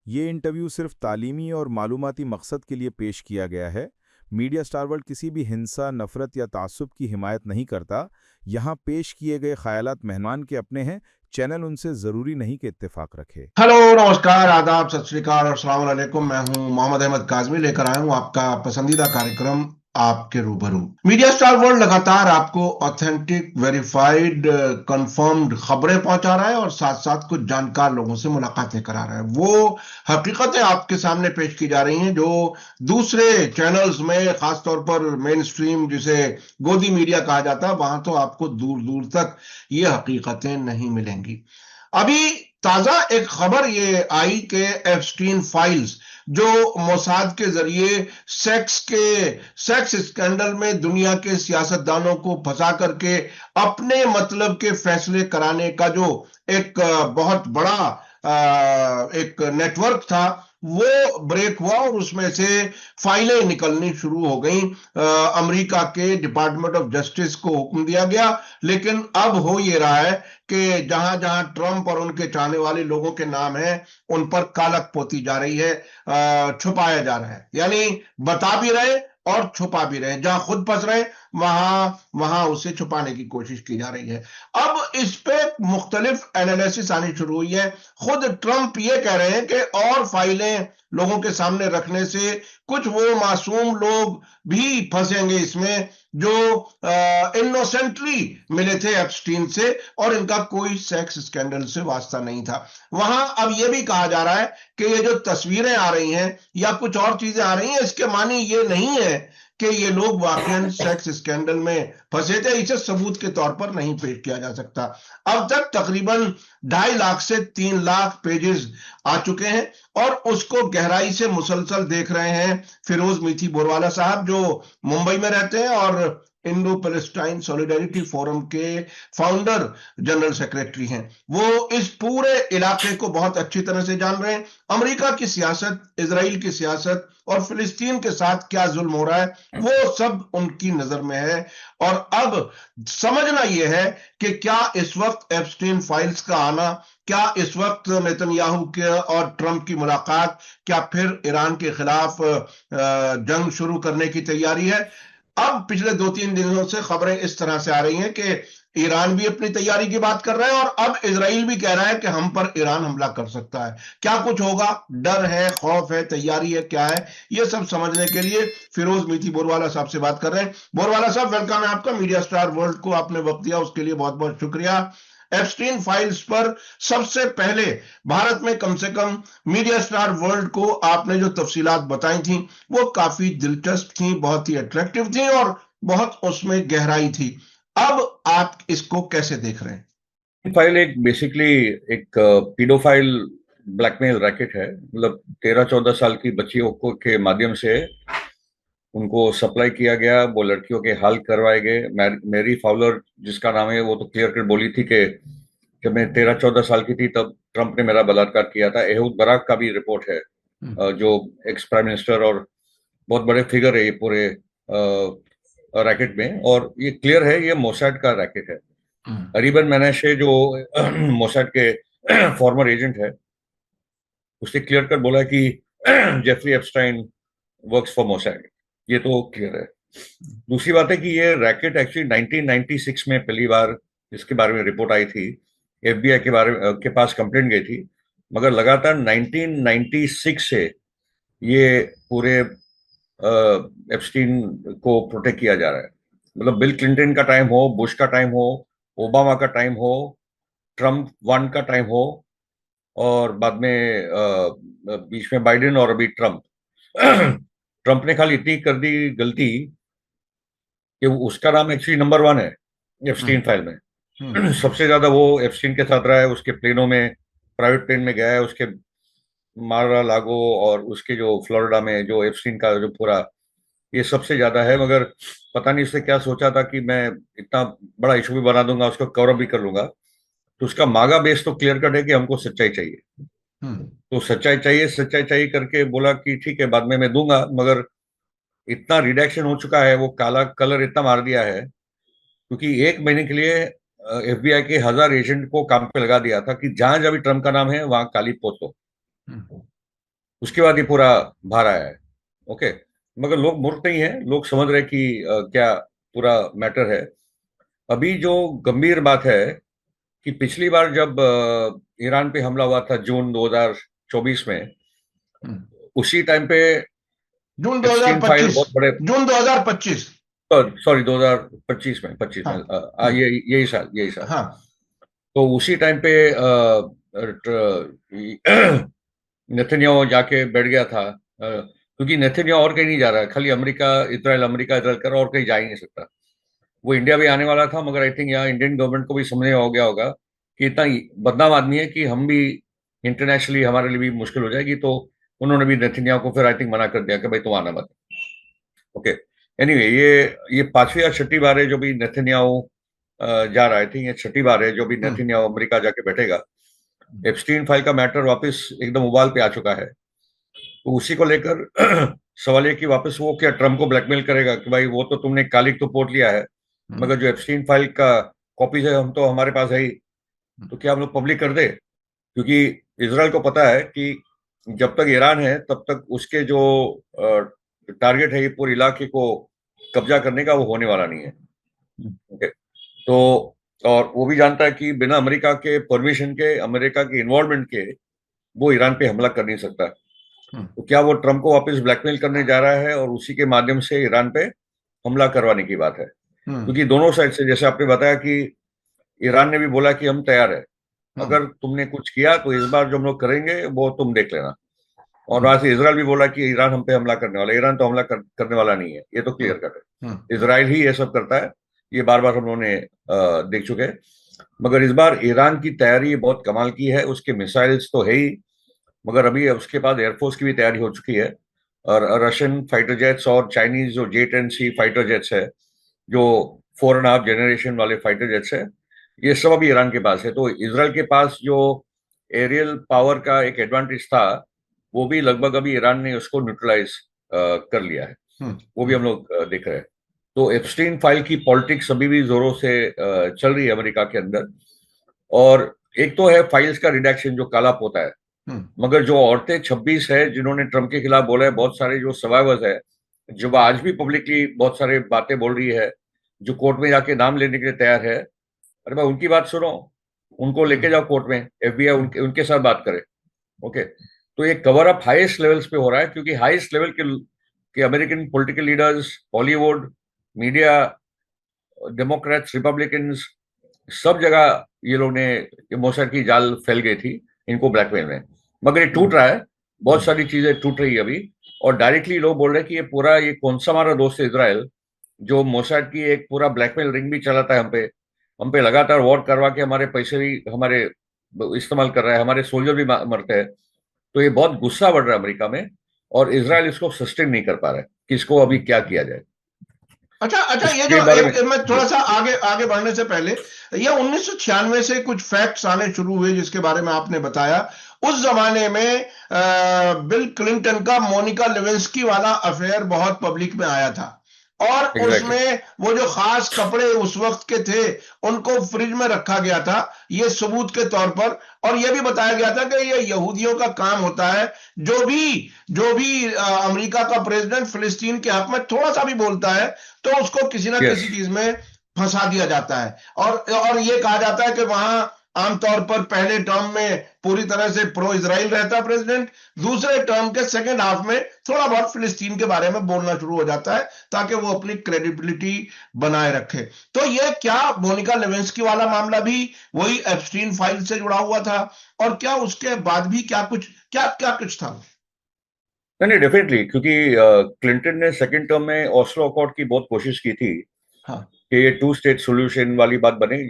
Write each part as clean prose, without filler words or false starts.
ये इंटरव्यू सिर्फ तालीमी और मालूमाती मकसद के लिए पेश किया गया है। मीडिया स्टार वर्ल्ड किसी भी हिंसा, नफरत या तासुब की हिमायत नहीं करता। यहाँ पेश किए गए ख्यालात मेहमान के अपने हैं। चैनल उनसे ज़रूरी नहीं कि इत्तेफाक रखे। हेलो, नमस्कार, आदाब, सत श्री अकाल और अस्सलाम वालेकुम। मैं हूं मोहम्मद अहमद काजमी, लेकर आया हूं आपका पसंदीदा कार्यक्रम आपके रूबरू। मीडिया स्टार वर्ल्ड लगातार आपको ऑथेंटिक, वेरीफाइड, कंफर्म्ड खबरें पहुंचा रहा है और साथ साथ कुछ जानकार लोगों से मुलाकातें करा रहा है। वो हकीकतें आपके सामने पेश की जा रही हैं जो दूसरे चैनल्स में, खासतौर पर मेन स्ट्रीम जिसे गोदी मीडिया कहा जाता है, वहां तो आपको दूर दूर तक ये हकीकतें नहीं मिलेंगी। अभी ताजा एक खबर ये आई कि एप्स्टीन फाइल्स, जो मोसाद के जरिए सेक्स स्कैंडल में दुनिया के सियासतदानों को फंसा करके अपने मतलब के फैसले कराने का जो एक बहुत बड़ा एक नेटवर्क था, वो ब्रेक हुआ और उसमें से फाइलें निकलनी शुरू हो गई। अमेरिका के डिपार्टमेंट ऑफ जस्टिस को हुक्म दिया गया, लेकिन अब हो ये रहा है कि जहां जहां ट्रंप और उनके चाहने वाले लोगों के नाम हैं, उन पर कालक पोती जा रही है, छुपाया जा रहा है। यानी बता भी रहे और छुपा भी रहे, जहां खुद फंस रहे वहां वहां उसे छुपाने की कोशिश की जा रही है। अब इस पे मुख्तलिफ एनालिसिस आनी शुरू हुई है। खुद ट्रंप ये कह रहे हैं कि और फाइलें लोगों के सामने रखने से कुछ वो मासूम लोग भी फंसेंगे इसमें जो इनोसेंटली मिले थे एप्स्टीन से और इनका कोई सेक्स स्कैंडल से वास्ता नहीं था। वहां अब यह भी कहा जा रहा है कि ये जो तस्वीरें आ रही हैं या कुछ और चीजें आ रही हैं, इसके मानी ये नहीं है कि ये लोग वाकई सेक्स स्कैंडल में फंसे थे। इसे सबूत के तौर पर नहीं पेश किया जा सकता। अब तक तकरीबन 2.5 लाख से 3 लाख पेजेस आ चुके हैं और उसको गहराई से मुसलसल देख रहे हैं फिरोज मीठी बोरवाला साहब, जो मुंबई में रहते हैं और इंडो पैलेस्टाइन सॉलिडारिटी फोरम के फाउंडर जनरल सेक्रेटरी हैं। वो इस पूरे इलाके को बहुत अच्छी तरह से जान रहे हैं। अमेरिका की सियासत, इजराइल की सियासत और फिलिस्तीन के साथ क्या जुल्म हो रहा है, वो सब उनकी नजर में है। और अब समझना यह है कि क्या इस वक्त एप्स्टीन फाइल्स का आना, क्या इस वक्त नेतन्याहू के और ट्रंप की मुलाकात, क्या फिर ईरान के खिलाफ जंग शुरू करने की तैयारी है। अब पिछले 2-3 दिनों से खबरें इस तरह से आ रही हैं कि ईरान भी अपनी तैयारी की बात कर रहा है और अब इजराइल भी कह रहा है कि हम पर ईरान हमला कर सकता है। क्या कुछ होगा, डर है, खौफ है, तैयारी है, क्या है, ये सब समझने के लिए फिरोज मीठी बोरवाला साहब से बात कर रहे हैं। बोरवाला साहब, वेलकम है आपका मीडिया स्टार वर्ल्ड को। आपने वक्त दिया उसके लिए बहुत बहुत शुक्रिया। एप्स्टीन फाइल्स पर सबसे पहले भारत में कम से कम मीडिया स्टार वर्ल्ड को आपने जो तफसीलात बताई थी वो काफी दिलचस्प थी, बहुत ही अट्रैक्टिव थी और बहुत उसमें गहराई थी। अब आप इसको कैसे देख रहे हैं? फाइल एक बेसिकली एक पीडोफाइल ब्लैकमेल रैकेट है। मतलब 13-14 साल की बच्चियों को के माध्यम से उनको सप्लाई किया गया, वो लड़कियों के हाल करवाए गए। मैरी फाउलर जिसका नाम है, वो तो क्लियर कट बोली थी कि जब मैं 13-14 साल की थी तब ट्रंप ने मेरा बलात्कार किया था। एहूद बराक का भी रिपोर्ट है, जो एक्स प्राइम मिनिस्टर और बहुत बड़े फिगर है ये पूरे रैकेट में। और ये क्लियर है, ये मोसाड का रैकेट है। अरीबन मैनेशे जो मोसाड के फॉर्मर एजेंट है, उसने क्लियर कर बोला कि जेफरी एप्स्टाइन वर्क्स फॉर मोसाड। ये तो क्लियर है। दूसरी बात है कि ये रैकेट एक्चुअली 1996 में पहली बार इसके बारे में रिपोर्ट आई थी। एफबीआई के पास कंप्लेंट गई थी, मगर लगातार 1996 से ये पूरे एप्स्टीन को प्रोटेक्ट किया जा रहा है। मतलब बिल क्लिंटन का टाइम हो, बुश का टाइम हो, ओबामा का टाइम हो, ट्रम्प 1 का टाइम हो, और बाद में बीच में बाइडेन और अभी ट्रम्प। ट्रम्प ने खाली इतनी कर दी गलती कि उसका नाम एक्चुअली नंबर 1 है एप्स्टीन फाइल में। सबसे ज्यादा वो एप्स्टीन के साथ रहा है, उसके प्लेनों में, प्राइवेट प्लेन में गया है, उसके मारा लागो और उसके जो फ्लोरिडा में जो एप्स्टीन का जो पूरा, ये सबसे ज्यादा है। मगर पता नहीं उसने क्या सोचा था कि मैं इतना बड़ा इशू भी बना दूंगा, उसको कवर अप भी कर लूंगा। तो उसका मागा बेस तो क्लियर कट है कि हमको सच्चाई चाहिए। तो सच्चाई चाहिए, सच्चाई चाहिए करके बोला कि ठीक है, बाद में मैं दूंगा। मगर इतना रिडक्शन हो चुका है, वो काला कलर इतना मार दिया है, क्योंकि 1 महीने के लिए एफबीआई के 1000 एजेंट को काम पे लगा दिया था कि जहां जहां भी ट्रम्प का नाम है वहां काली पोतो। उसके बाद ये पूरा बाहर आया है। ओके, मगर लोग मूर्ख नहीं है, लोग समझ रहे कि क्या पूरा मैटर है। अभी जो गंभीर बात है कि पिछली बार जब ईरान पे हमला हुआ था जून 2024 में, हम्म, उसी टाइम पे जून एप्स्टीन फाइल 2025, बहुत बड़े, जून 2025। सॉरी 2025 में, 25 में, हाँ। हम्म, ये यही साल। हाँ। तो उसी टाइम पे नेतन्याहू जाके बैठ गया था, क्योंकि नेतन्याहू और कहीं नहीं जा रहा है, खाली अमेरिका इजराइल कर, और कहीं जा ही नहीं सकता। वो इंडिया भी आने वाला था, मगर आई थिंक यहाँ इंडियन गवर्नमेंट को भी समझ हो गया होगा कि इतना बदनाम आदमी है कि हम भी इंटरनेशनली हमारे लिए भी मुश्किल हो जाएगी, तो उन्होंने भी नेतन्याहू को फिर आई थिंक मना कर दिया कि भाई तुम आना मत। ओके, एनीवे, ये पांचवी या छठी बार है जो भी नेतन्याहू जा रहा है। आई थिंक ये छठी बार है जो भी हम्म, नेतन्याहू अमेरिका जाके बैठेगा। एप्स्टीन फाइल का मैटर वापस एकदम उबाल पे आ चुका है, तो उसी को लेकर सवाल ये कि वापस वो क्या ट्रम्प को ब्लैकमेल करेगा कि भाई वो तो तुमने कालिक तो पोर्ट लिया है, हम्म, मगर जो एप्स्टीन फाइल का कॉपीज है हम तो हमारे पास है ही, तो क्या हम लोग पब्लिक कर दे? क्योंकि इसराइल को पता है कि जब तक ईरान है तब तक उसके जो टारगेट है ये पूरे इलाके को कब्जा करने का, वो होने वाला नहीं है। ओके, तो और वो भी जानता है कि बिना अमेरिका के परमिशन के, अमेरिका के इन्वॉल्वमेंट के, वो ईरान पे हमला कर नहीं सकता। हम्म, तो क्या वो ट्रम्प को वापस ब्लैकमेल करने जा रहा है और उसी के माध्यम से ईरान पे हमला करवाने की बात है? हम्म, क्योंकि दोनों साइड से, जैसे आपने बताया कि ईरान ने भी बोला कि हम तैयार है, हम्म, अगर तुमने कुछ किया तो इस बार जो हम लोग करेंगे वो तुम देख लेना। और हम्म, वहां से इसराइल भी बोला कि ईरान हम पे हमला करने वाला है। ईरान तो करने वाला नहीं है, ये तो हम्म, क्लियर कट हम्म, है। इसराइल ही ये सब करता है, ये बार बार हम लोगों ने देख चुके हैं। मगर इस बार ईरान की तैयारी बहुत कमाल की है, उसके मिसाइल्स तो है ही, मगर अभी उसके बाद एयरफोर्स की भी तैयारी हो चुकी है। और रशियन फाइटर जेट्स और चाइनीज जो J-10C फाइटर जेट्स है, जो 4.5 जनरेशन वाले फाइटर जेट्स है, ये सब अभी ईरान के पास है। तो इसराइल के पास जो एरियल पावर का एक एडवांटेज था, वो भी लगभग अभी ईरान ने उसको न्यूट्रलाइज कर लिया है। हम्म, वो भी हम लोग देख रहे हैं। तो एप्स्टीन फाइल की पॉलिटिक्स अभी भी जोरों से चल रही है अमेरिका के अंदर। और एक तो है फाइल्स का रिडक्शन जो काला पोता है, हम्म, मगर जो औरतें 26 है जिन्होंने ट्रम्प के खिलाफ बोला है, बहुत सारे जो सर्वाइवर्स है, जो आज भी पब्लिकली बहुत सारे बातें बोल रही है, जो कोर्ट में जाके नाम लेने के लिए तैयार है, अरे भाई उनकी बात सुनो, उनको लेके हम्म, जाओ कोर्ट में, FBI हम्म, उनके साथ बात करे। ओके, तो ये कवर अप हाईएस्ट लेवल्स पे हो रहा है, क्योंकि हाईएस्ट लेवल के American political leaders, Bollywood, media, Democrats, Republicans, सब जगह ये लोग ने, ये मोसाद की जाल फैल गई थी इनको ब्लैकमेल में, मगर ये हम्म, टूट रहा है। बहुत हम्म, सारी चीजें टूट रही है अभी। और डायरेक्टली लोग बोल रहे हैं कि ये पूरा, ये कौन सा हमारा दोस्त है इसराइल, जो मोसाद की एक पूरा ब्लैकमेल रिंग भी चलाता है हम पे लगातार वॉर करवा के हमारे पैसे भी हमारे इस्तेमाल कर रहा है, हमारे सोल्जर भी मरते हैं। तो ये बहुत गुस्सा बढ़ रहा है अमेरिका में, और इसराइल इसको सस्टेन नहीं कर पा रहा है कि इसको अभी क्या किया जाए। अच्छा, अच्छा, ये जो इसके बारे में एक मैं थोड़ा सा आगे आगे बढ़ने से पहले, ये 1996 से कुछ फैक्ट्स आने शुरू हुए जिसके बारे में आपने बताया। उस जमाने में बिल क्लिंटन का मोनिका लेविंस्की वाला अफेयर बहुत पब्लिक में आया था, और एग्जैक्टली, उसमें वो जो खास कपड़े उस वक्त के थे उनको फ्रिज में रखा गया था, ये सबूत के तौर पर। और यह भी बताया गया था कि ये यहूदियों का काम होता है, जो भी अमेरिका का प्रेसिडेंट फिलिस्तीन के हक में थोड़ा सा भी बोलता है तो उसको किसी ना यस, किसी चीज में फंसा दिया जाता है। और ये कहा जाता है कि वहां आमतौर पर पहले टर्म में पूरी तरह से प्रो इजराइल रहता है प्रेसिडेंट, दूसरे टर्म के सेकंड हाफ में थोड़ा बहुत फिलिस्तीन के बारे में बोलना शुरू हो जाता है ताकि वो अपनी क्रेडिबिलिटी बनाए रखे। तो ये क्या मोनिका लेविंस्की वाला मामला भी वही एप्स्टीन फाइल से जुड़ा हुआ था, और क्या उसके बाद भी क्या क्या कुछ था? नहीं नहीं, डेफिनेटली, क्योंकि क्लिंटन ने सेकंड टर्म में ओस्लो अकॉर्ड की बहुत कोशिश की थी हाँ। कि ये 2 स्टेट सॉल्यूशन वाली बात बने,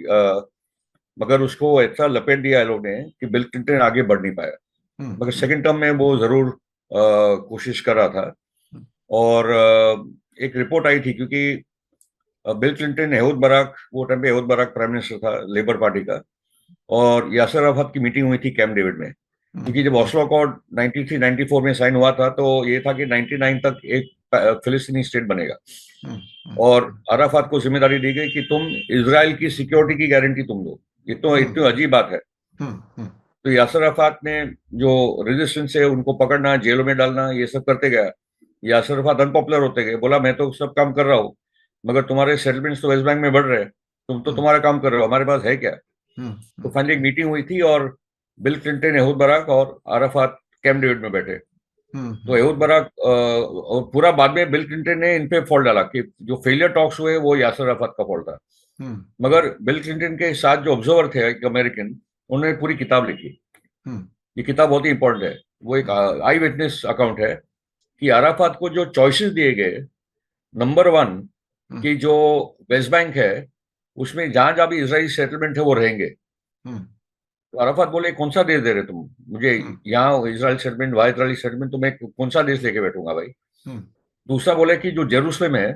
मगर उसको ऐसा लपेट दिया है लोग ने कि बिल क्लिंटन आगे बढ़ नहीं पाया। हम्म, मगर सेकंड टर्म में वो जरूर कोशिश कर रहा था। हम्म, और एक रिपोर्ट आई थी, क्योंकि बिल क्लिंटन, एहूद बराक, वो टाइम पे एहूद बराक प्राइम मिनिस्टर था लेबर पार्टी का, और यासर अराफात की मीटिंग हुई थी कैंप डेविड में। हम्म, क्योंकि जब ओस्लो अकॉर्ड 93 94 में साइन हुआ था, तो ये था कि 99 तक एक फिलिस्तीनी स्टेट बनेगा, हम्म, और अराफात को जिम्मेदारी दी गई कि तुम इजराइल की सिक्योरिटी की गारंटी तुम दो। ये तो हम्म, इतनी अजीब बात है। हम्म, हम्म, तो यासर अराफात ने जो रेजिस्टेंस है उनको पकड़ना, जेलों में डालना, ये सब करते गया। यासर अराफात अनपॉपुलर होते गए, बोला मैं तो सब काम कर रहा हूँ, मगर तुम्हारे सेटलमेंट्स तो वेस्ट बैंक में बढ़ रहे हैं, तुम तो हम्म, तुम्हारा काम कर रहे हो, हमारे पास है क्या? हम्म, तो फाइनली एक मीटिंग हुई थी और बिल क्लिंटन, एहूद बराक और अराफात कैंप डेविड में बैठे। हम्म, तो एहूद बराक और पूरा बाद में बिल क्लिंटन ने इन पे फॉल्ट डाला कि जो फेलियर टॉक्स हुए वो यासर अराफात का फॉल्ट था। हम्म, मगर बिल क्लिंटन के साथ जो ऑब्जर्वर थे एक अमेरिकन, उन्होंने पूरी किताब लिखी। हम्म, ये किताब बहुत ही इंपॉर्टेंट है। वो एक आई विटनेस अकाउंट है कि अराफात को जो चॉइसेस दिए गए, नंबर वन, हम्म, कि जो वेस्ट बैंक है उसमें जहां जहां भी इजरायली सेटलमेंट है वो रहेंगे। हम्म, तो अराफात बोले कौन सा देश दे रहे तुम मुझे, हम्म, यहाँ इजराइल सेटलमेंट, वहां इजरायली सेटलमेंट, तो मैं कौन सा देश लेके बैठूंगा भाई? हम्म, दूसरा बोले कि जो जेरूसलम है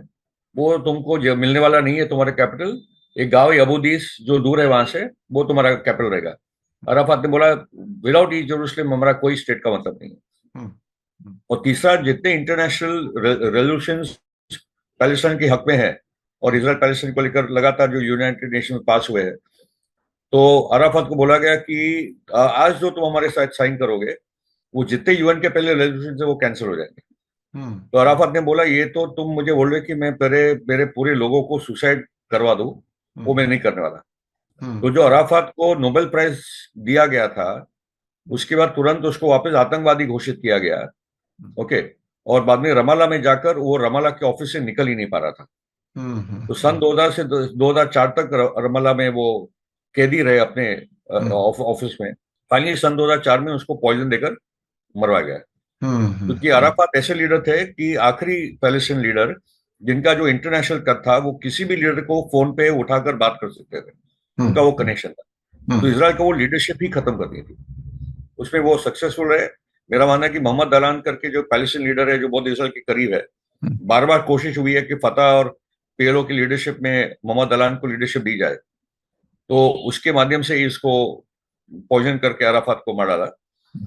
वो तुमको मिलने वाला नहीं है, तुम्हारा कैपिटल। एक गांव है अबूदीस जो दूर है वहां से, वो तुम्हारा कैपिटल रहेगा। अराफात ने बोला विदाउट ईस्ट जेरूसलम हमारा कोई स्टेट का मतलब नहीं है। हम्म, हम्म, और तीसरा, जितने इंटरनेशनल रेजोल्यूशंस पैलेस्टाइन के हक में है और हम्म, इसराइल पैलेस्टाइन को लेकर लगातार जो यूनाइटेड नेशन में पास हुए हैं, तो अराफात को बोला गया कि आज जो तुम हमारे साथ साइन करोगे वो जितने यूएन के पहले रेजोल्यूशन है वो कैंसिल हो जाएंगे। तो हम्म, अराफात ने बोला ये तो तुम मुझे बोल रहे कि मैं मेरे मेरे पूरे लोगों को सुसाइड करवा दूं, वो हम्म, मैं नहीं करने वाला। हम्म, तो जो अराफात को नोबेल प्राइज दिया गया था, उसके बाद तुरंत उसको वापस आतंकवादी घोषित किया गया। ओके। और बाद में रमाला में जाकर वो रमाला के ऑफिस से निकल ही नहीं पा रहा था। तो सन 2000 से 2004 तक रमाला में वो कैदी रहे अपने ऑफिस में। फाइनली सन 2004 में उसको पॉइजन देकर मरवा गया। क्योंकि अराफात ऐसे लीडर थे कि आखिरी पैलेस्टीन लीडर जिनका जो इंटरनेशनल कट था, वो किसी भी लीडर को फोन पे उठाकर बात कर सकते थे, उनका वो कनेक्शन था। तो इसराइल का वो लीडरशिप ही खत्म कर दी थी, उसमें वो सक्सेसफुल रहे। मेरा मानना है कि मोहम्मद दलान करके जो पैलेस्टीन लीडर है जो बहुत इसराइल के करीब है, बार बार कोशिश हुई है कि फतह और पीएलओ की लीडरशिप में मोहम्मद दलान को लीडरशिप दी जाए, तो उसके माध्यम से ही इसको पॉइजन करके अराफात को मार डाला।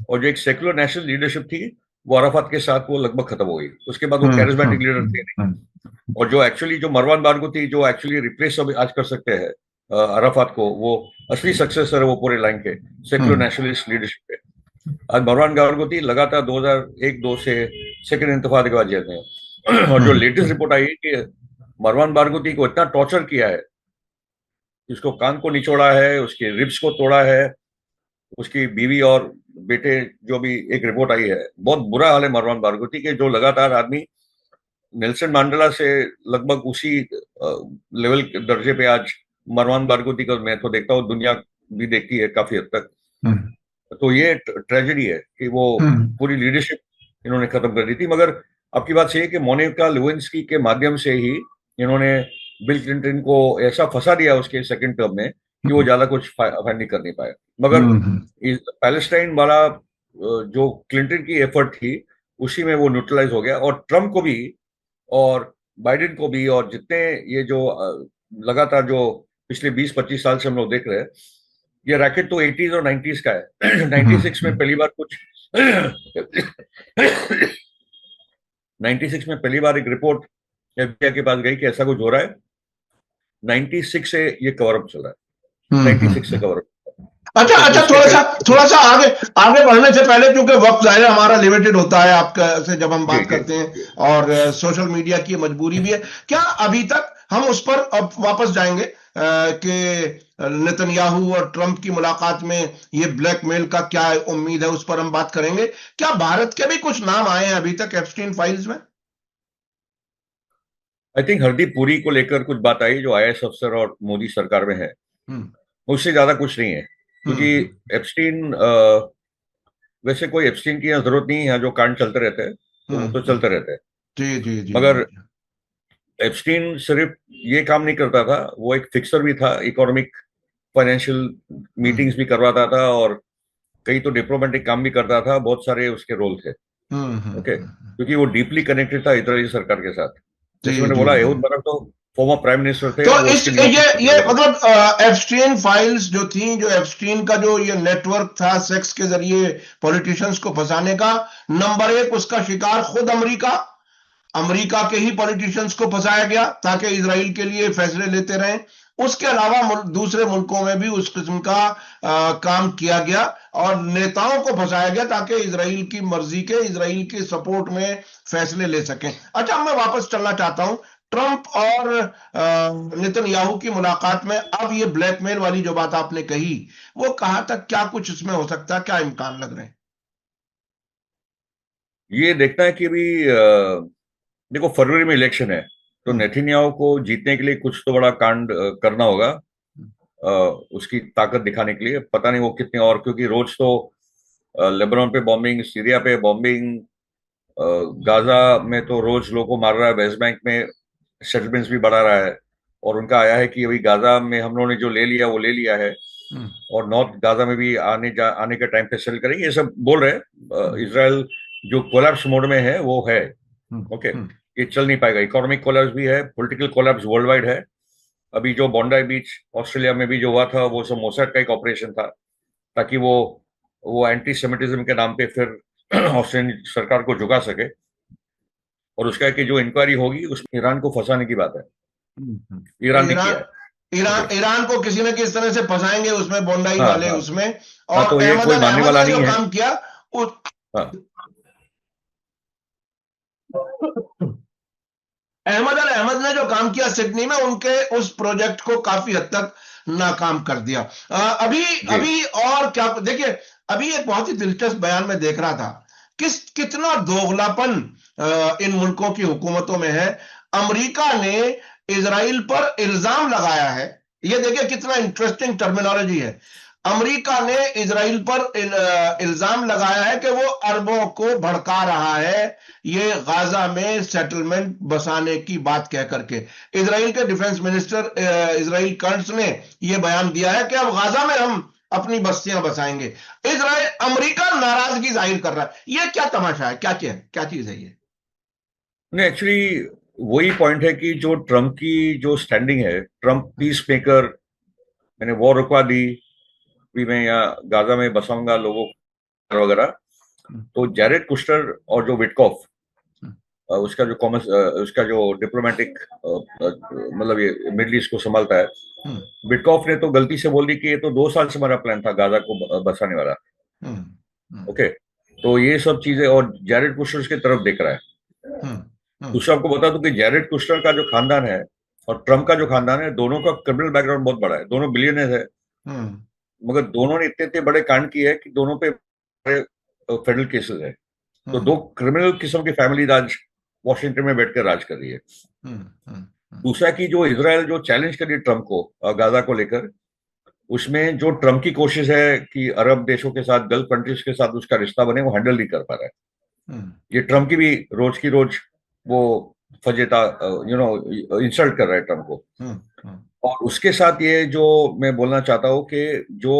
और जो एक सेकुलर नेशनल लीडरशिप थी वो अराफात के साथ वो लगभग खत्म हो गई। उसके बाद वो कैरिज्मेटिक लीडर थे नहीं। और जो एक्चुअली जो मरवान बारगुती जो एक्चुअली रिप्लेस आज कर सकते हैं अराफात को, वो असली सक्सेसर है वो पूरे लाइन के सेकुलर नेशनलिस्ट लीडरशिप पे। आज मरवान बारगुती लगातार 2001-2 से सेकंड इंतफादे के बाद जेल में है। और जो लेटेस्ट रिपोर्ट आई है कि मरवान बारगुती को इतना टॉर्चर किया है, उसको कान को निचोड़ा है, उसके रिब्स को तोड़ा है, उसकी बीवी और बेटे, जो भी एक रिपोर्ट आई है, बहुत बुरा हाल है मरवान बारगुती के। जो लगातार आदमी नेल्सन मंडेला से लगभग उसी लेवल के दर्जे पे आज मरवान बारगुती का मैं तो देखता हूँ, दुनिया भी देखती है काफी हद तक। तो ये ट्रेजेडी है कि वो पूरी लीडरशिप इन्होंने खत्म कर दी थी। मगर आपकी बात सही है कि मोनिका लेविंस्की के माध्यम से ही इन्होंने बिल क्लिंटन को ऐसा फंसा दिया उसके सेकंड टर्म में कि वो ज्यादा कुछ फाइंड नहीं कर नहीं पाया। मगर पैलेस्टाइन वाला जो क्लिंटन की एफर्ट थी उसी में वो न्यूट्रलाइज हो गया। और ट्रम्प को भी और बाइडेन को भी और जितने ये जो लगातार जो पिछले 20-25 साल से हम लोग देख रहे हैं, ये रैकेट तो 80s और 90s का है। 96 में पहली बार कुछ 96 में पहली बार एक रिपोर्ट एफबीआई के पास गई कि ऐसा कुछ हो रहा है। 96 से ये कवर अप चल रहा है, 96 से कवर अप। अच्छा तो अच्छा, थोड़ा सा आगे आगे बढ़ने से पहले, क्योंकि वक्त जाहिर हमारा लिमिटेड होता है आपका से जब हम बात करते हैं, और सोशल मीडिया की मजबूरी भी है, क्या अभी तक हम उस पर अब वापस जाएंगे कि नेतन्याहू और ट्रंप की मुलाकात में ये ब्लैकमेल का क्या उम्मीद है, उस पर हम बात करेंगे। क्या भारत के भी कुछ नाम आए हैं अभी तक एप्स्टीन फाइल्स में? आई थिंक हरदीप पुरी को लेकर कुछ बात आई जो आईएएस अफसर और मोदी सरकार में है, उससे ज्यादा कुछ नहीं है। क्योंकि एप्स्टीन वैसे कोई एप्स्टीन की जरूरत नहीं है, जो कांड चलते रहते हैं तो वो तो चलते रहते हैं। जी जी जी। मगर एप्स्टीन सिर्फ ये काम नहीं करता था, वो एक फिक्सर भी था, इकोनॉमिक फाइनेंशियल मीटिंग्स भी करवाता था और कई तो डिप्लोमेटिक काम भी करता था। बहुत सारे उसके रोल थे। ओके। क्योंकि वो डीपली कनेक्टेड था इजरायली सरकार के साथ। जैसे मैंने बोला, एहूद बाराक तो फॉर्मर प्राइम मिनिस्टर थे। तो इस ये मतलब एप्स्टीन फाइल्स जो थी, जो एप्स्टीन का जो ये नेटवर्क था सेक्स के जरिए पॉलिटिशियंस को फंसाने का, नंबर 1 उसका शिकार खुद अमेरिका के ही पॉलिटिशियंस को फंसाया गया ताकि इजराइल के लिए फैसले लेते रहें। उसके अलावा दूसरे मुल्कों में भी उस किस्म का काम किया गया और नेताओं को फंसाया गया ताकि इजराइल की मर्जी के, इजराइल की सपोर्ट में फैसले ले सकें। अच्छा, मैं वापस चलना चाहता हूं ट्रंप और नेतन्याहू की मुलाकात में। अब ये ब्लैकमेल वाली जो बात आपने कही, वो कहां तक क्या कुछ इसमें हो सकता है, क्या इम्कान लग रहे हैं? ये देखना है कि अभी देखो फरवरी में इलेक्शन है, तो नेतन्याहू को जीतने के लिए कुछ तो बड़ा कांड करना होगा, उसकी ताकत दिखाने के लिए। पता नहीं वो कितने, और क्योंकि रोज तो लेबनान पे बॉम्बिंग, सीरिया पे बॉम्बिंग, गाजा में तो रोज लोगों को मार रहा है, वेस्ट बैंक में सेटलमेंट्स भी बढ़ा रहा है, और उनका आया है कि अभी गाजा में हम लोगों ने जो ले लिया वो ले लिया है, और नॉर्थ गाजा में भी आने के टाइम पे सेटल करेंगे, ये सब बोल रहे हैं। इसराइल जो कोलैप्स मोड में है वो है। ओके, ये चल नहीं पाएगा। इकोनॉमिक कोलैप्स भी है, पॉलिटिकल कोलैप्स वर्ल्ड वाइड है। अभी जो बॉन्डाई बीच ऑस्ट्रेलिया में भी जो हुआ था, वो सब मोसाड का एक ऑपरेशन था, ताकि वो एंटी सेमिटिज्म के नाम पे फिर ऑस्ट्रेलियन सरकार को झुका सके। और उसका कि जो इंक्वायरी होगी उसमें ईरान को फंसाने की बात है। ईरान ने किया ईरान है। ईरान ओके, ईरान को किसी न किसी तरह से फंसाएंगे उसमें, बोंडाई हाँ वाले हाँ उसमें। हाँ, और तो ये अहमद कोई अल मानने अहमद वाला ने जो नहीं है। काम किया, हाँ अहमद अल अहमद ने जो काम किया सिडनी में, उनके उस प्रोजेक्ट को काफी हद तक नाकाम कर दिया। अभी जी। अभी और क्या देखिए, अभी एक बहुत ही दिलचस्प बयान में देख रहा था, कितना दोगलापन इन मुल्कों की हुकूमतों में है। अमेरिका ने इजराइल पर इल्जाम लगाया है, ये देखिए कितना इंटरेस्टिंग टर्मिनोलॉजी है। अमेरिका ने इजराइल पर इल्जाम लगाया है कि वो अरबों को भड़का रहा है, ये गाजा में सेटलमेंट बसाने की बात कह करके। इजराइल के डिफेंस मिनिस्टर इजराइल कर्ट्ज ने यह बयान दिया है कि अब गाजा में हम अपनी बस्तियां बसाएंगे। इजराइल, अमेरिका नाराजगी जाहिर कर रहा है। यह क्या तमाशा है, क्या चीज है ये? नहीं, एक्चुअली वही पॉइंट है कि जो ट्रम्प की जो स्टैंडिंग है, ट्रम्प पीस मेकर, मैंने वॉर रुकवा दी, भी मैं यहाँ गाजा में बसाऊंगा लोगों को वगैरह। तो जैरेड कुश्टर और जो विटकॉफ, उसका जो कॉमर्स, उसका जो डिप्लोमेटिक मतलब ये मिडल ईस्ट को संभालता है, विटकॉफ ने तो गलती से बोल दी कि ये तो 2 साल से हमारा प्लान था गाजा को बसाने वाला। ओके, तो ये सब चीजें, और जैरेड कुश्टर की तरफ देख रहा है। दूसरा आपको बता दूं कि जैरेड कुश्टर का जो खानदान है और ट्रम्प का जो खानदान है, दोनों का क्रिमिनल बैकग्राउंड बहुत बड़ा है, दोनों बिलियनर है, मगर दोनों ने इतने इतने बड़े कांड किए हैं कि दोनों पे फेडरल केसेस है। तो दो क्रिमिनल किस्म की फैमिली आज वॉशिंगटन में बैठकर राज कर रही है। दूसरा कि जो इजराइल जो चैलेंज कर रही है ट्रम्प को गाजा को लेकर, उसमें जो ट्रम्प की कोशिश है कि अरब देशों के साथ, गल्फ कंट्रीज के साथ उसका रिश्ता बने, वो हैंडल नहीं कर पा रहा है। ये ट्रम्प की भी रोज की रोज वो फजेता इंसल्ट कर रहा है ट्रम्प को। और उसके साथ ये जो मैं बोलना चाहता हूँ कि जो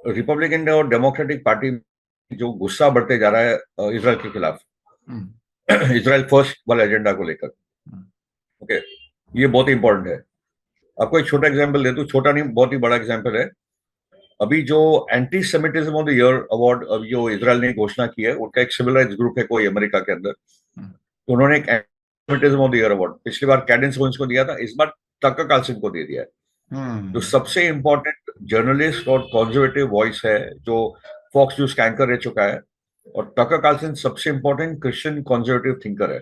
रिपब्लिकन और डेमोक्रेटिक पार्टी जो गुस्सा बढ़ते जा रहा है इजराइल के खिलाफ, इजराइल फर्स्ट वाले एजेंडा को लेकर। ओके, ये बहुत इंपॉर्टेंट है। आपको एक छोटा एग्जांपल दे दूं, छोटा नहीं बहुत ही बड़ा एग्जांपल है। अभी जो anti Semitism of the year award अभी जो इजराइल ने घोषणा की है, उनका एक सिविल राइट्स ग्रुप है कोई अमेरिका के अंदर, तो उन्होंने एक anti of the year award पिछली बार कैडेंस वोइस को दिया था, इस बार टकर कार्लसन को दे दिया है। जो सबसे इंपॉर्टेंट जर्नलिस्ट और कंजर्वेटिव वॉइस है, जो फॉक्स न्यूज का एंकर रह चुका है, और टकर कार्लसन सबसे इंपॉर्टेंट क्रिश्चियन कंजर्वेटिव थिंकर है,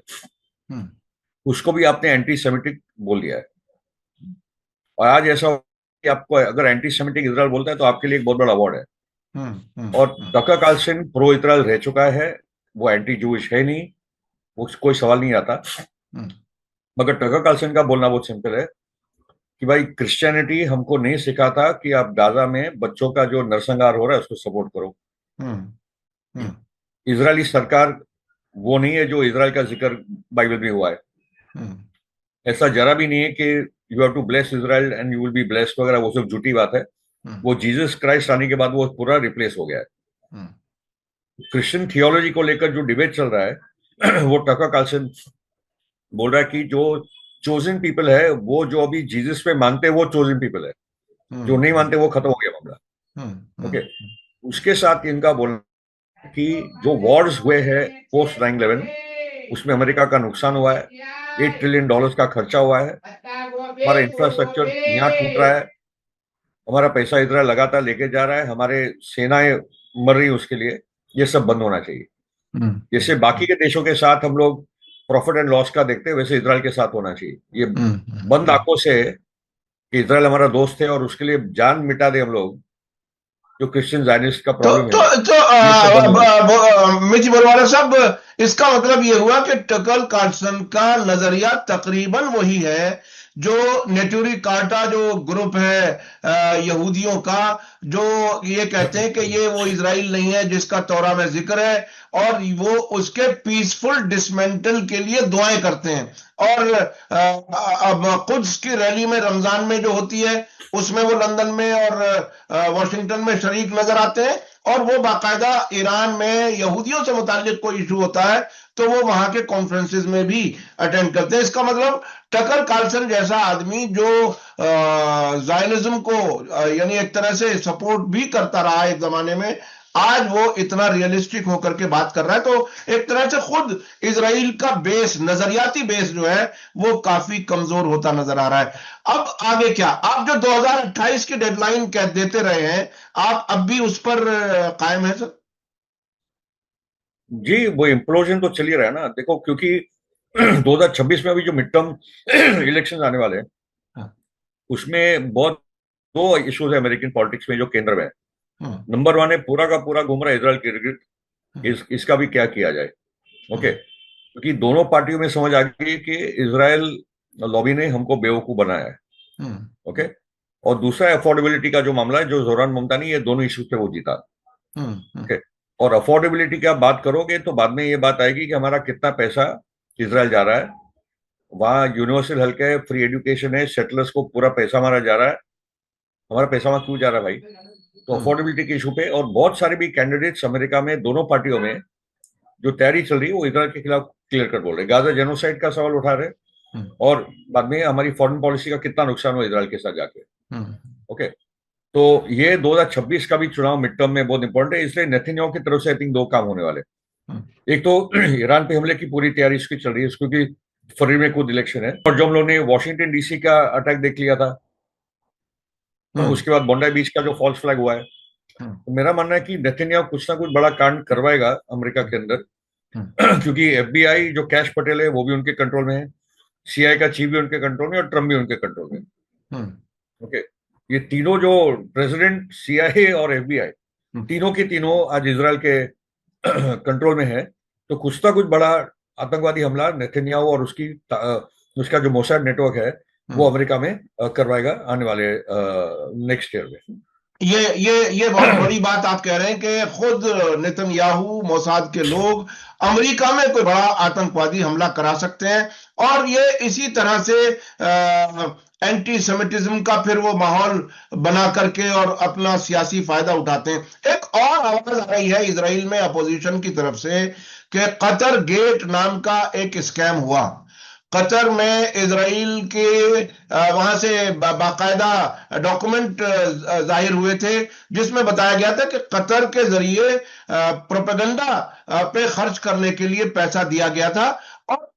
उसको भी आपने एंटी सेमिटिक बोल दिया है। और आज ऐसा कि आपको अगर एंटी सेमिटिक इजराइल बोलता है तो आपके लिए एक बहुत बड़ा अवार्ड है। और टकर कार्लसन प्रो इजराइल रह चुका है, वो एंटी जूइश है नहीं, वो कोई सवाल नहीं आता। मगर टकर कार्लसन का बोलना बहुत सिंपल है कि भाई क्रिश्चियनिटी हमको नहीं सिखाता कि आप गाजा में बच्चों का जो नरसंहार हो रहा है उसको सपोर्ट करो। इजरायली सरकार वो नहीं है जो इजराइल का जिक्र बाइबल में हुआ है। ऐसा जरा भी नहीं है कि you have to bless Israel and you will be blessed वगैरह, वो सब झूठी बात है। वो जीसस क्राइस्ट आने के बाद वो पूरा रिप्लेस हो गया है। क्रिश्चियन थियोलॉजी को लेकर जो डिबेट चल रहा है वो टकर कार्लसन बोल रहा है कि जो चोजन पीपल है, वो जो अभी जीसस पे मानते हैं वो चोजन पीपल है, जो नहीं मानते वो खत्म हो गया मामला। ओके, उसके साथ इनका बोलना कि जो वॉर्स हुए हैं पोस्ट 9/11, उसमें अमेरिका का नुकसान हुआ है, $8 ट्रिलियन का खर्चा हुआ है, हमारा इंफ्रास्ट्रक्चर यहाँ टूट रहा है, हमारा पैसा इधर लगातार लेके जा रहा है, हमारे सेनाएं मर रही है उसके लिए, ये सब बंद होना चाहिए। जैसे बाकी के देशों के साथ हम लोग प्रॉफिट एंड लॉस का देखते हैं, वैसे इजराइल के साथ होना चाहिए। ये बंद आंखों से कि इजराइल हमारा दोस्त है और उसके लिए जान मिटा दे हम लोग, जो क्रिश्चियन जायनिस्ट का प्रॉब्लम है, ये सब बंद होना। मिर्ची बरवाला साहब, इसका मतलब ये हुआ कि टकर कार्लसन का नजरिया तकरीबन वही है जो नेटूरी कार्टा जो ग्रुप है यहूदियों का, जो ये कहते हैं कि ये वो इजराइल नहीं है जिसका तौरा में जिक्र है, और वो उसके पीसफुल डिसमेंटल के लिए दुआएं करते हैं। और अब कुद्स की रैली में रमजान में जो होती है उसमें वो लंदन में और वॉशिंगटन में शरीक नजर आते हैं, और वो बाकायदा ईरान में यहूदियों से मुताल्लिक कोई इशू होता है तो वो वहां के कॉन्फ्रेंसेस में भी अटेंड करते हैं। इसका मतलब टकर कार्लसन जैसा आदमी जो जायनिज्म को यानी एक तरह से सपोर्ट भी करता रहा एक जमाने में, आज वो इतना रियलिस्टिक होकर के बात कर रहा है, तो एक तरह से खुद इजराइल का बेस, नजरियाती बेस जो है वो काफी कमजोर होता नजर आ रहा है। अब आगे क्या, आप जो 2028 की डेडलाइन कह देते रहे हैं, आप अब भी उस पर कायम है सर? जी, वो इम्प्लोजन तो चल ही रहा है ना, देखो, क्योंकि 2026 में अभी जो मिड टर्म इलेक्शन आने वाले हैं, उसमें बहुत दो इश्यूज है अमेरिकन पॉलिटिक्स में जो केंद्र में है। नंबर वन है, पूरा का पूरा घूम रहा है इजराइल के इर्द, इसका भी क्या किया जाए। ओके, क्योंकि दोनों पार्टियों में समझ आ गई कि इजराइल लॉबी ने हमको बेवकूफ बनाया है। ओके, और दूसरा अफोर्डेबिलिटी का जो मामला है, जो जोरान ममतानी, ये दोनों इश्यूज पे वो जीता। ओके, और अफोर्डेबिलिटी की आप बात करोगे तो बाद में ये बात आएगी कि हमारा कितना पैसा इजराइल जा रहा है, वहां universal health care, free education है, सेटलर्स को पूरा पैसा हमारा जा रहा है, हमारा पैसा वहां क्यों जा रहा है भाई। तो अफोर्डेबिलिटी के इशू पे, और बहुत सारे भी कैंडिडेट्स अमेरिका में दोनों पार्टियों में जो तैयारी चल रही है वो इजराइल के खिलाफ क्लियर कर बोल रहे, गाजा जेनोसाइड का सवाल उठा रहे, और बाद में हमारी फॉरेन पॉलिसी का कितना नुकसान हुआ इजराइल के साथ जाके। ओके, तो ये 2026 का भी चुनाव मिड टर्म में बहुत इंपॉर्टेंट है, इसलिए नेतन्याहू की तरफ से आई थिंक दो काम होने वाले। एक तो ईरान पे हमले की पूरी तैयारी इसकी चल रही है, क्योंकि फरवरी में खुद इलेक्शन है, और जो हम लोगों ने वॉशिंगटन डीसी का अटैक देख लिया था, उसके बाद बोंडाई बीच का जो फॉल्स फ्लैग हुआ है, तो मेरा मानना है कि नेतन्याहू कुछ ना कुछ बड़ा कांड करवाएगा अमेरिका के अंदर, क्योंकि एफबीआई जो कैश पटेल है वो भी उनके कंट्रोल में है, सीआई का चीफ भी उनके कंट्रोल में, और ट्रम्प भी उनके कंट्रोल में। ओके, ये तीनों जो प्रेसिडेंट, सीआईए और एफबीआई, तीनों के तीनों आज इजराइल के कंट्रोल में है। तो कुछ ना कुछ बड़ा आतंकवादी हमला नेतन्याहू और उसका जो मोसाद नेटवर्क है वो अमेरिका में करवाएगा आने वाले नेक्स्ट ईयर में। ये बहुत बड़ी बात आप कह रहे हैं कि खुद नेतन्याहू, मोसाद के लोग अमेरिका में कोई बड़ा आतंकवादी हमला करा सकते हैं, और ये इसी तरह से एंटी सेमिटिज्म का फिर वो माहौल बना करके और अपना सियासी फायदा उठाते हैं। एक और आवाज आ रही है इजराइल में अपोजिशन की तरफ से कि कतर गेट नाम का एक स्कैम हुआ। कतर में इजराइल के वहां से बाकायदा डॉक्यूमेंट जाहिर हुए थे जिसमें बताया गया था कि कतर के जरिए प्रोपेगेंडा पे खर्च करने के लिए पैसा दिया गया था, और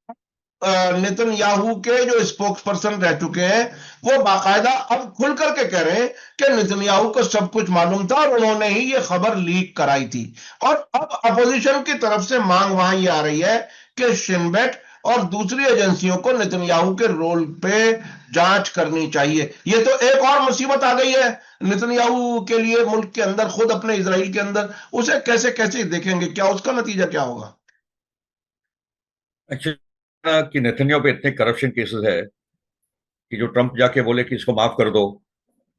नेतन्याहू के जो स्पोक्स पर्सन रह चुके हैं वो बाकायदा अब खुल करके कह रहे हैं कि नेतन्याहू को सब कुछ मालूम था और उन्होंने ही ये खबर लीक कराई थी। और अब अपोजिशन की तरफ से मांग वहां ये आ रही है कि शिनबेट और दूसरी एजेंसियों को नेतन्याहू के रोल पे जांच करनी चाहिए। ये तो एक और मुसीबत आ गई है नेतन्याहू के लिए मुल्क के अंदर, खुद अपने इजराइल के अंदर। उसे कैसे कैसे देखेंगे, क्या उसका नतीजा क्या होगा? एक्चुअली कि नेतन्याहू पे इतने करप्शन केसेस है कि जो ट्रंप जाके बोले कि इसको माफ कर दो,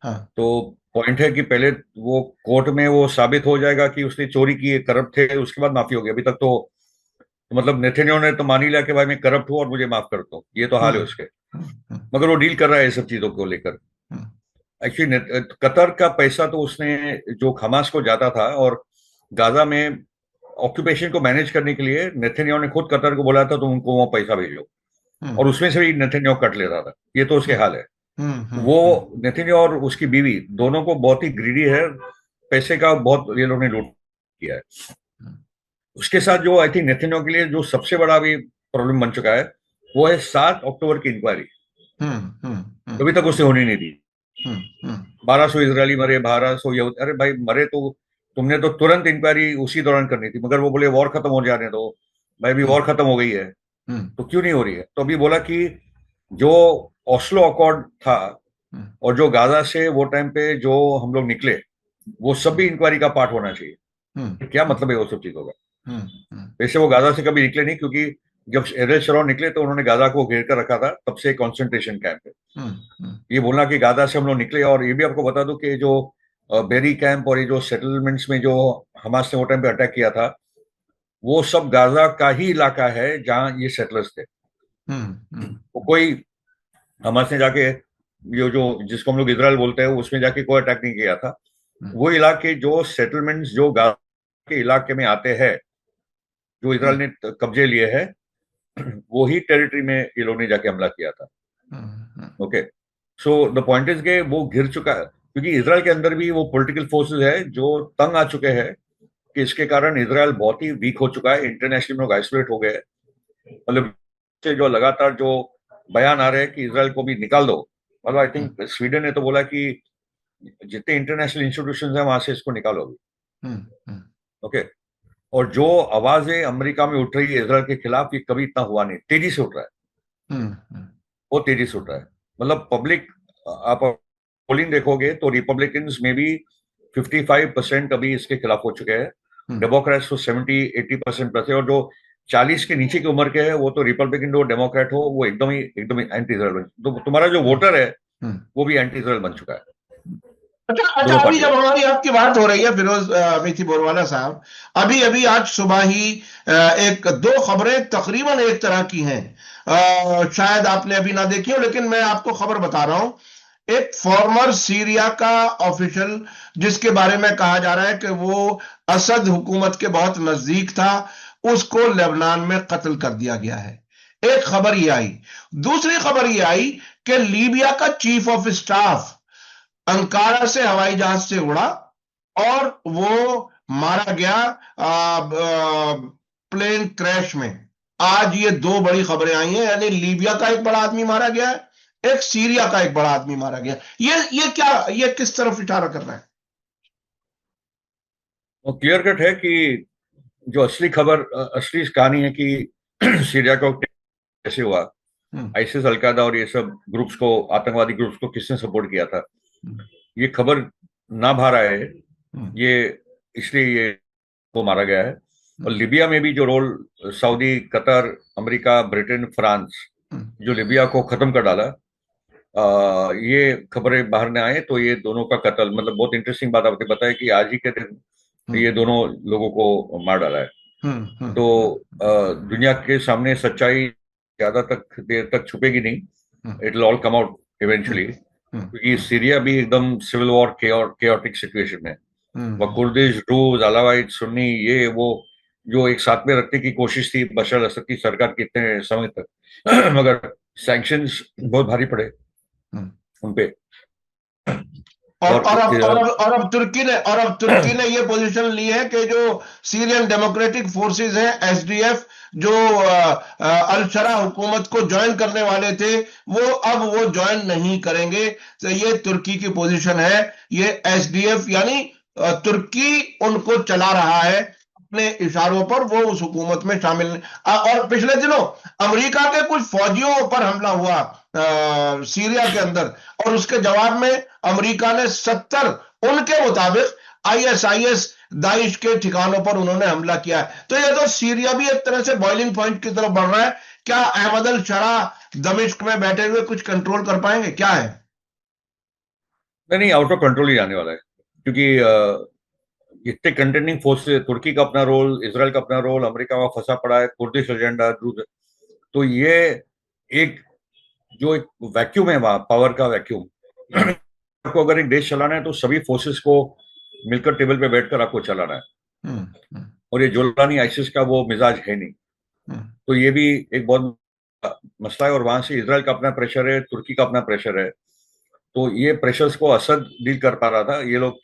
हाँ। तो पॉइंट है कि पहले वो कोर्ट में वो साबित हो जाएगा कि उसने चोरी की, करप्ट थे, उसके बाद माफी होगी। अभी तक तो मतलब नेतन्याहू ने तो मान ही लिया कि भाई मैं करप्ट हूं और मुझे माफ कर दो, ये तो हाल है उसके, मगर वो डील कर रहा है ये सब चीजों को लेकर। एक्चुअली कतर का पैसा तो उसने जो हमास को जाता था, और गाजा में ऑक्यूपेशन को मैनेज करने के लिए नेतन्याहू ने खुद कतर को बोला था तुम उनको वो पैसा भेजो, और उसमें से भी नेतन्याहू कट लेता था। ये तो उसके हाल है। वो नेतन्याहू और उसकी बीवी दोनों को बहुत ही ग्रीडी है, पैसे का बहुत ये लोगों ने लूट किया है। उसके साथ जो आई थिंक नेतन्याहू के लिए जो सबसे बड़ा भी प्रॉब्लम बन चुका है वो है 7 अक्टूबर की इंक्वायरी। अभी तक उससे होनी नहीं थी। हम्म 1200 इजरायली मरे, 1200 यहूदी, अरे भाई मरे तो तुमने तो तुरंत इंक्वायरी उसी दौरान करनी थी, मगर वो बोले वॉर खत्म हो जाने दो। भाई अभी वॉर खत्म हो गई है हम्म तो क्यों नहीं हो रही है? तो अभी बोला कि जो ओस्लो अकॉर्ड था और जो गाजा से वो टाइम पे जो हम लोग निकले, वो सब भी इंक्वायरी का पार्ट होना चाहिए। क्या मतलब है वो सब चीजों का? वैसे वो गाजा से कभी निकले नहीं, क्योंकि जब एरियल शरोन निकले तो उन्होंने गाजा को घेर कर रखा था, तब से कॉन्सेंट्रेशन कैंप है। ये बोलना कि गाजा से हम लोग निकले, और ये भी आपको बता दूं कि जो बेरी कैंप और ये जो सेटलमेंट्स में जो हमास ने वो टाइम पे अटैक किया था, वो सब गाजा का ही इलाका है जहां ये सेटलर्स थे। वो कोई हमास ने जाके ये जो जिसको हम लोग इजराइल बोलते हैं उसमें जाके कोई अटैक नहीं किया था। वो इलाके जो सेटलमेंट्स जो गाजा के इलाके में आते हैं, जो इजराइल ने कब्जे लिए हैं, वो ही टेरिटरी में ये लोग ने जाके हमला किया था। Okay, so the point is के वो घिर चुका है, क्योंकि इसराइल के अंदर भी वो पॉलिटिकल फोर्सेस है जो तंग आ चुके हैं कि इसके कारण इसराइल बहुत ही वीक हो चुका है, इंटरनेशनली लोग आइसोलेट हो गए हैं। मतलब से जो लगातार जो बयान आ रहे हैं कि इसराइल को भी निकाल दो, मतलब आई थिंक स्वीडन ने तो बोला कि जितने इंटरनेशनल इंस्टीट्यूशन है वहां से इसको निकालो अभी। ओके, और जो आवाजें अमेरिका में उठ रही है इसराइल के खिलाफ, ये कभी इतना हुआ नहीं, तेजी से उठ रहा है, वो तेजी से उठ रहा है। मतलब पब्लिक, आप पोलिंग देखोगे तो रिपब्लिकन्स में भी 55% अभी इसके खिलाफ हो चुके हैं, डेमोक्रेट्स तो 70-80% प्लस है, और जो 40 के नीचे की उम्र के हैं वो तो रिपब्लिकन हो डेमोक्रेट हो, वो एकदम ही एंटी इसराइल तो तुम्हारा जो वोटर है वो भी एंटी इसराइल बन चुका है। अच्छा, अभी जब हमारी आपकी बात हो रही है फिरोज मीठी बोरवाला साहब, अभी अभी आज सुबह ही एक दो खबरें तकरीबन एक तरह की हैं, शायद आपने अभी ना देखी हो, लेकिन मैं आपको खबर बता रहा हूं। एक फॉर्मर सीरिया का ऑफिशियल, जिसके बारे में कहा जा रहा है कि वो असद हुकूमत के बहुत नजदीक था, उसको लेबनान में कत्ल कर दिया गया है। एक खबर ये आई। दूसरी खबर ये आई कि लीबिया का चीफ ऑफ स्टाफ अंकारा से हवाई जहाज से उड़ा और वो मारा गया प्लेन क्रैश में। आज ये दो बड़ी खबरें आई हैं, यानी लीबिया का एक बड़ा आदमी मारा गया है, एक सीरिया का एक बड़ा आदमी मारा गया। ये क्या, ये किस तरफ इशारा कर रहा है? वो क्लियर कट है कि जो असली खबर, असली कहानी है कि सीरिया को कैसे हुआ, आईसिस, अलकायदा और ये सब ग्रुप्स को, आतंकवादी ग्रुप्स को किसने सपोर्ट किया था, ये खबर ना बाहर आए, ये इसलिए ये को मारा गया है। और लिबिया में भी जो role Saudi, Qatar, America, Britain, France, जो लिबिया को खत्म कर डाला, ये खबरें बाहर न आए तो ये दोनों का कत्ल, मतलब बहुत इंटरेस्टिंग बात आपने बताया कि आज ही के दिन ये दोनों लोगों को मार डाला है। तो दुनिया के सामने सच्चाई ज्यादा तक देर तक छुपेगी नहीं, it will all come out eventually, क्योंकि सीरिया भी एकदम सिविल वॉर केओटिक सिचुएशन है। वह कुर्दिश, ड्रूज, अलावाइट, सुन्नी, ये वो जो एक साथ में रखने की कोशिश थी बशर असद की सरकार की इतने समय तक मगर सैंक्शंस बहुत भारी पड़े उनपे। और अब तुर्की ने ये पोजीशन ली है कि जो सीरियन डेमोक्रेटिक फोर्सेस हैं, एसडीएफ, जो अल शरा हुकूमत को ज्वाइन करने वाले थे, वो ज्वाइन नहीं करेंगे। तो ये तुर्की की पोजीशन है। ये एसडीएफ यानी तुर्की उनको चला रहा है अपने इशारों पर, वो उस हुकूमत में शामिल। और पिछले दिनों अमेरिका के कुछ फौजियों पर हमला हुआ सीरिया के अंदर, और उसके जवाब में अमेरिका ने 70 उनके मुताबिक आईएसआईएस दाइश के ठिकानों पर उन्होंने हमला किया है। तो ये तो सीरिया भी एक तरह से बॉइलिंग पॉइंट की तरफ बढ़ रहा है। क्या अहमद अल शरा दमिश्क में बैठे हुए कुछ कंट्रोल कर पाएंगे? क्या है? नहीं, आउट ऑफ कंट्रोल ही आने वाला है, क्योंकि इतने कंटेंडिंग फोर्सेस, तुर्की का अपना रोल, इसराइल का अपना रोल, अमेरिका वहां फंसा पड़ा है, कुर्दिश एजेंडा, तो ये एक जो एक वैक्यूम है वहां, पावर का वैक्यूम को अगर एक देश चलाना है तो सभी फोर्सेस को मिलकर टेबल पे बैठकर आपको चलाना है। और ये जोलानी आइसिस का वो मिजाज है नहीं, तो ये भी एक बहुत मसला है। और वहां से इसराइल का अपना प्रेशर है, तुर्की का अपना प्रेशर है, तो ये प्रेशर्स को असद डील कर पा रहा था। ये लोग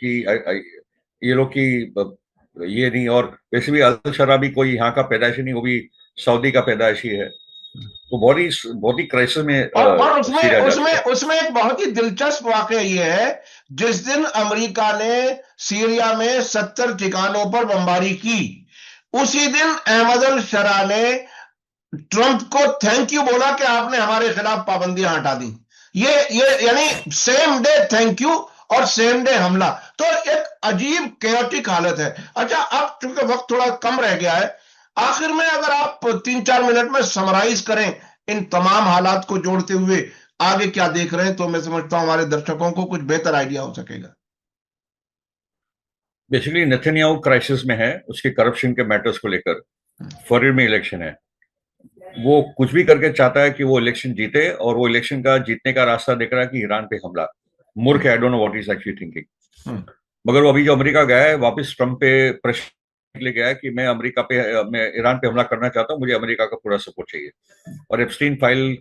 की ये नहीं। और वैसे भी अल शरा भी कोई यहाँ का पैदाइशी नहीं, वो भी सऊदी का पैदाइशी है। तो बहुत ही क्राइसिस में और उसमें सीरिया जा चुका उसमें है। उसमें एक बहुत ही दिलचस्प वाकया ये है, जिस दिन अमेरिका ने सीरिया में 70 ठिकानों पर बमबारी की, उसी दिन अहमद अल शरा ने ट्रंप को थैंक यू बोला कि आपने हमारे खिलाफ पाबंदियां हटा दी। ये यानी सेम डे थैंक यू और सेम डे हमला। तो एक अजीब केयोटिक हालत है। अच्छा, अब चूंकि वक्त थोड़ा कम रह गया है, आखिर में अगर आप 3-4 मिनट में समराइज करें इन तमाम हालात को जोड़ते हुए आगे क्या देख रहे हैं, तो मैं समझता हूं हमारे दर्शकों को कुछ बेहतर आइडिया हो सकेगा। बेसिकली नेतन्याहू क्राइसिस में है, उसके करप्शन के मैटर्स को लेकर। फरवरी में इलेक्शन है, वो कुछ भी करके चाहता है कि वो इलेक्शन जीते, और वो इलेक्शन का जीतने का रास्ता देख रहा है कि ईरान पे हमला। मूर्ख है, I don't know what is actually thinking. मगर वो अभी जो अमेरिका गया है, वापस ट्रंप पे प्रेशर ले गया है कि मैं ईरान पे हमला करना चाहता हूँ, मुझे अमेरिका का पूरा सपोर्ट चाहिए। और एप्स्टीन फाइल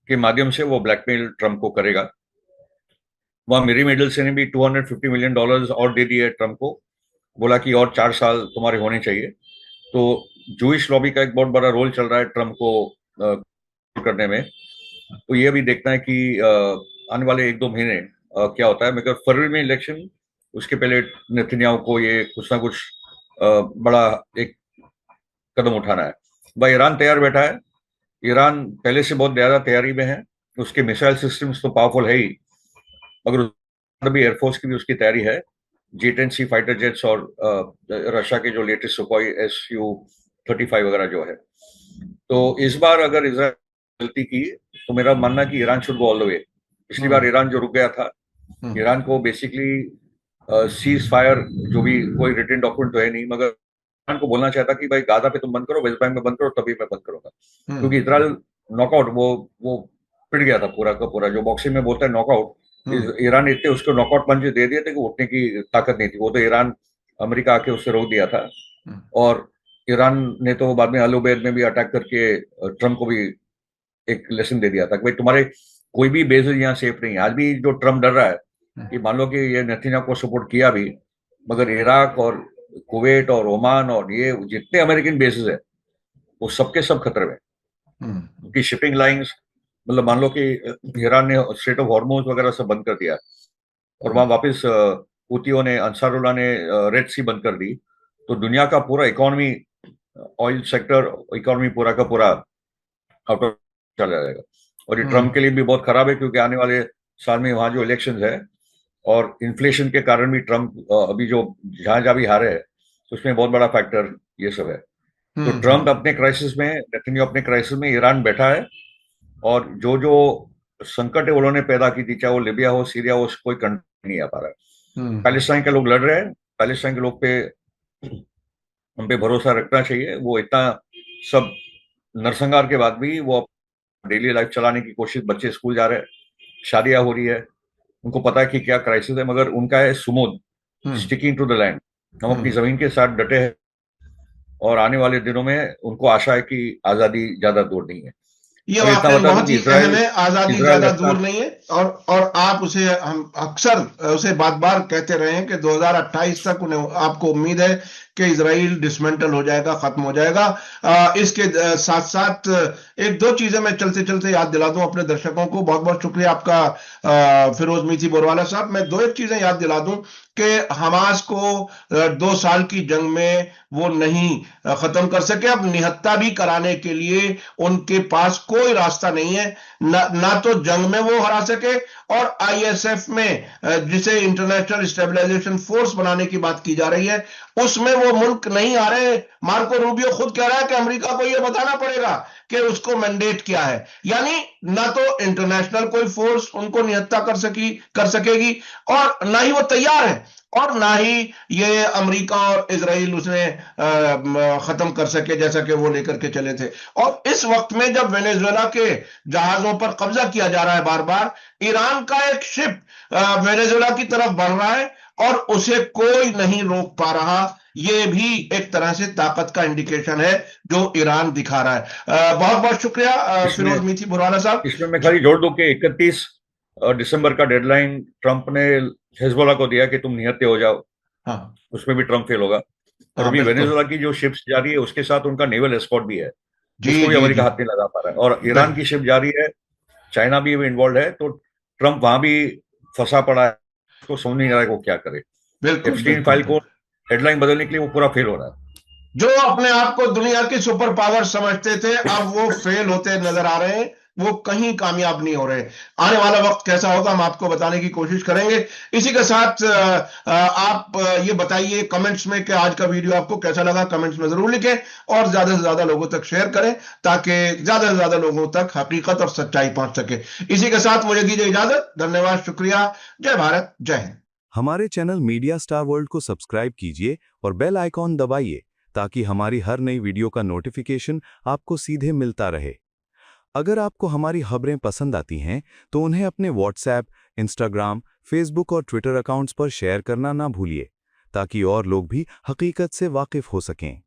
के माध्यम से वो ब्लैकमेल ट्रंप को करेगा। वहां मेरी मेडल्स ने भी $250 मिलियन और दे दिए ट्रंप को, बोला कि और 4 साल तुम्हारे होने चाहिए। तो जूइश लॉबी का एक बहुत बड़ा रोल चल रहा है ट्रंप को करने में। तो ये भी देखना है कि आने वाले 1-2 महीने क्या होता है। मगर फरवरी में इलेक्शन, उसके पहले नेतन्याहू को ये कुछ ना कुछ बड़ा एक कदम उठाना है। भाई ईरान तैयार बैठा है, ईरान पहले से बहुत ज्यादा तैयारी में है। उसके मिसाइल सिस्टम्स तो पावरफुल है ही, मगर भी एयरफोर्स की भी उसकी तैयारी है। J-10C फाइटर जेट्स और रशिया के जो लेटेस्ट सुखोई Su-35 वगैरह जो है। तो इस बार अगर इसराइल गलती की, तो मेरा मानना है कि Iran should go all the way. पिछली बार ईरान जो रुक गया था, ईरान को बेसिकली सीज फायर, जो भी कोई रिटन डॉक्यूमेंट तो है नहीं, मगर ईरान को बोलना चाहता कि भाई गाजा पे तुम बंद करो, वेस्ट बैंक में बंद करो, तभी मैं बंद करूंगा। क्योंकि इसराइल नॉकआउट, वो पिट गया था पूरा का पूरा, जो बॉक्सिंग में बोलता है नॉकआउट। ईरान ने इतने उसको नॉकआउट पंच दे दिए थे कि उठने की ताकत नहीं थी। वो तो ईरान, अमेरिका आके उससे रोक दिया था। और ईरान ने तो बाद में अल उबैद में भी अटैक करके ट्रम्प को भी एक लेसन दे दिया था कि भाई तुम्हारे कोई भी बेसेस यहाँ सेफ नहीं है। आज भी जो ट्रम्प डर रहा है कि मान लो कि ये नेतन्याहू को सपोर्ट किया भी, मगर इराक और कुवैत और ओमान और ये जितने अमेरिकन बेसेस है, वो सबके सब खतरे में। क्योंकि शिपिंग लाइंस, मतलब मान लो कि ईरान ने स्ट्रेट ऑफ हॉर्मुज वगैरह सब बंद कर दिया, और वहां वापस हुतियों ने, अंसारुल्लाह ने रेड सी बंद कर दी। तो दुनिया का पूरा इकोनॉमी, ऑयल सेक्टर इकोनॉमी पूरा का पूरा आउट ऑफ चला जाएगा। और ये ट्रम्प के लिए भी बहुत खराब है, क्योंकि आने वाले साल में वहां जो इलेक्शंस है और इन्फ्लेशन के कारण भी ट्रम्प अभी जो जहां जहां भी हारे है, तो उसमें बहुत बड़ा फैक्टर ये सब है। तो ट्रम्प अपने क्राइसिस में, नेतन्याहू अपने क्राइसिस में, ईरान बैठा है। और जो जो संकट है उन्होंने पैदा की थी, चाहे वो लिबिया हो, सीरिया हो, कोई कंट्री नहीं आ पा रहा है। पैलेस्टाइन के लोग लड़ रहे हैं, पैलेस्टाइन के लोग पे उन पे भरोसा रखना चाहिए। वो इतना सब नरसंहार के बाद भी वो डेली लाइफ चलाने की कोशिश, बच्चे स्कूल जा रहे हैं, शादियां हो रही है, उनको पता है कि क्या क्राइसिस है, मगर उनका है सुमोद, स्टिकिंग टू द लैंड। हम अपनी जमीन के साथ डटे हैं, और आने वाले दिनों में उनको आशा है कि आजादी ज्यादा दूर नहीं है। ये और इतना वाकई बता दूं बहुत कि ही अहम है, आजादी इजराइल ज्यादा अपना दूर नहीं है। और आप उसे, हम अक्सर उसे बार बार कहते रहे हैं कि 2028 तक उन्हें, आपको उम्मीद है कि इजराइल डिसमेंटल हो जाएगा, खत्म हो जाएगा। इसके साथ साथ एक दो चीजें मैं चलते चलते याद दिला दूं अपने दर्शकों को। बहुत बहुत शुक्रिया आपका फिरोज मीठी बोरवाला साहब। मैं दो एक चीजें याद दिला दूं कि हमास को 2 साल की जंग में वो नहीं खत्म कर सके। अब निहत्ता भी कराने के लिए उनके पास कोई रास्ता नहीं है। ना तो जंग में वो हरा सके, और आईएसएफ में, जिसे इंटरनेशनल स्टेबलाइजेशन फोर्स बनाने की बात की जा रही है, उसमें वो मुल्क नहीं आ रहे। मार्को रूबियो खुद कह रहा है कि अमेरिका को यह बताना पड़ेगा कि उसको मैंडेट क्या है। यानी ना तो इंटरनेशनल कोई फोर्स उनको निहत्ता कर सकेगी, और ना ही वो तैयार है, और ना ही ये अमेरिका और इजराइल उसने खत्म कर सके, जैसा कि वो लेकर के चले थे। और इस वक्त में जब वेनेजुएला के जहाजों पर कब्जा किया जा रहा है बार बार, ईरान का एक शिप वेनेजुएला की तरफ बढ़ रहा है और उसे कोई नहीं रोक पा रहा। ये भी एक तरह से ताकत का इंडिकेशन है जो ईरान दिखा रहा है। बहुत बहुत शुक्रिया फिरोज मीठी बुरवाला साहब। इसमें मैं खाली जोड़ दूं कि 31 दिसंबर का डेडलाइन ट्रंप ने हिजबुल्ला को दिया कि तुम निहत्ते हो जाओ। उसमें भी ट्रंप फेल होगा। और अभी बिल्कुल। वेनेजुएला की जो शिप्स जा रही है, उसके साथ उनका नेवल एस्कॉर्ट भी है। जी उसको भी जी अमेरिका जी। हाथ नहीं लगा पा रहा है। और ईरान की शिप जा रही है, चाइना भी इन्वॉल्व है, तो ट्रम्प वहां भी फंसा पड़ा है, उसको समझ नहीं आ रहा है वो क्या करे। बिल्कुल एप्स्टीन बिल्कुल फाइल को बिल्कुल। हेडलाइन बदलने के लिए वो पूरा फेल हो रहा है। जो अपने आप को दुनिया की सुपर पावर समझते थे, अब वो फेल होते नजर आ रहे हैं, वो कहीं कामयाब नहीं हो रहे। आने वाला वक्त कैसा होगा हम आपको बताने की कोशिश करेंगे। इसी के साथ आप ये बताइए कमेंट्स में कि आज का वीडियो आपको कैसा लगा, कमेंट्स में जरूर लिखें और ज्यादा से ज्यादा लोगों तक शेयर करें ताकि ज्यादा से ज्यादा लोगों तक हकीकत और सच्चाई पहुंच सके। इसी के साथ मुझे दीजिए इजाजत। धन्यवाद, शुक्रिया। जय भारत, जय हिंद। हमारे चैनल मीडिया स्टार वर्ल्ड को सब्सक्राइब कीजिए और बेल आइकॉन दबाइए ताकि हमारी हर नई वीडियो का नोटिफिकेशन आपको सीधे मिलता रहे। अगर आपको हमारी खबरें पसंद आती हैं तो उन्हें अपने व्हाट्सएप, इंस्टाग्राम, फेसबुक और ट्विटर अकाउंट्स पर शेयर करना ना भूलिए ताकि और लोग भी हकीकत से वाकिफ हो सकें।